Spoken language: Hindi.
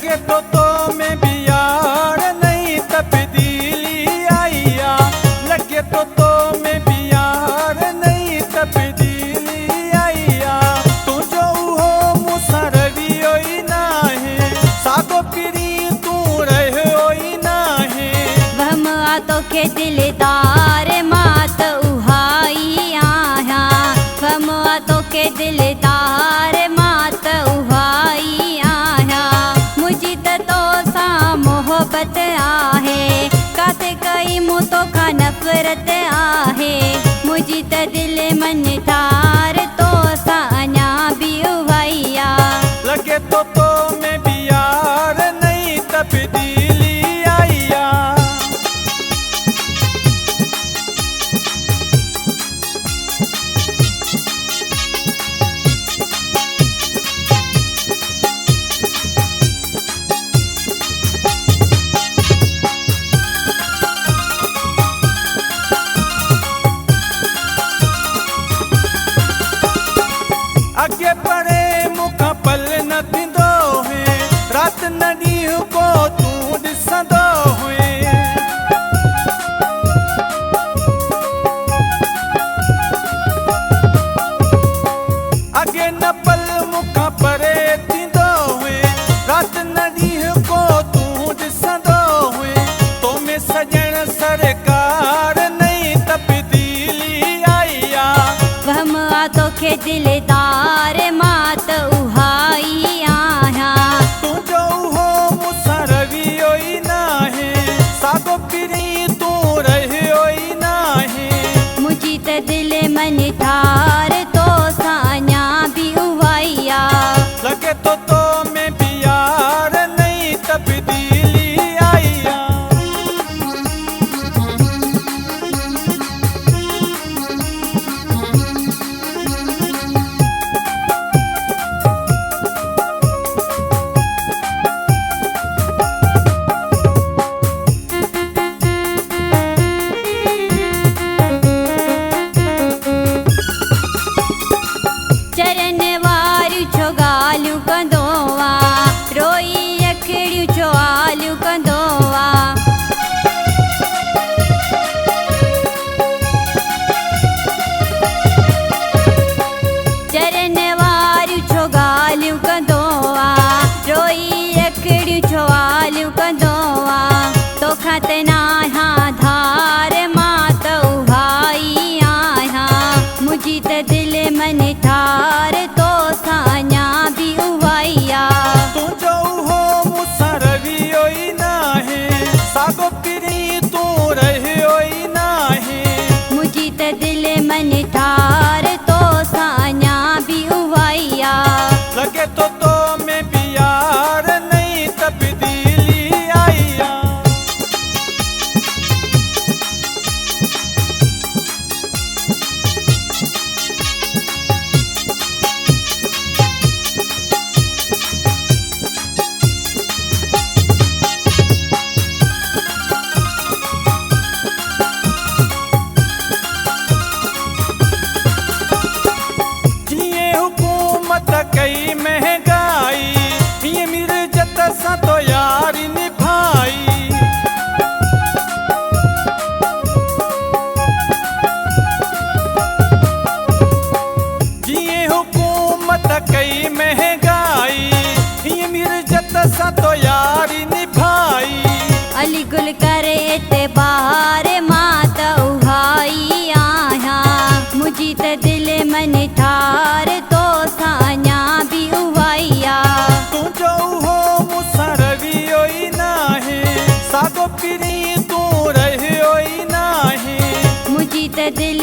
लगे तो में भी यार नहीं तब्दीली आईया। लगे तो में भी यार नहीं तब्दीली आईया। तू जो हो मुसरवी होई ना है, सागो पीरी तू रहे होई ना है। वहम तो के दिलदार मात उहाई आया। वहम तो के दिलदार मात उहाई आया। मुझी तो सा मोहब्बत आहे, काते कई मुँह तो का नफरत आहे। मुझी त दिल मन ठार तो सा अञा भी उहाइया। लगे तो में भी यार नहीं तब्दीली आईया। अगे पड़े मुख पल न थींदो है, रात न ॾींहुं को तूं ॾिसंदो हुए। अगे न पल मुख परे थींदो हुए, रात न ॾींहुं को तूं ॾिसंदो हुए। तो में सजण सरकार नहीं तब्दीली आईया। वहम तो के दिलदार मात उहाई आया। तू जो हो मुसरवी होई ना है, सागो पीरी तू रहे होई ना है। मुझी त दिल मन ठार तो साञा भी उहाइया। लगे तो में भी यार नहीं तब्दीली आईया। चरण वारियूं छो ॻाल्हियूं कंदो आ, रोई अखिड़ियूं छो आलियूं कंदो आ। चरण वारियूं छो ॻाल्हियूं कंदो आ, रोई अखिड़ियूं छो आलियूं कंदो आ। तोखां त नाहा धार मां त उहाई आया। मुझी त दिल मन ठार तो साञा भी उहाइया। तू जो हो मुसरवी होई ना है, सागो पीरी तू रहे होई ना है। मुझी त दिल मन ठार तो साञा भी उहाइया। लगे तो में भी यार नहीं तब्दीली आईया। जिए हुकूमत कई महंगाई, ये मिर्जत सा तो यारी निभाई। जिए हुकूमत कई महंगाई, ये मिर्जत सा तो यारी निभाई। अली गुल करे एतबार मात उहाई आया। मुझी त दिल मन ठार तो साञा भी उहाइया। तू जो हो मुसरवी होई ना है, सागो पीरी तू रहे होई ना है। मुझी त दिल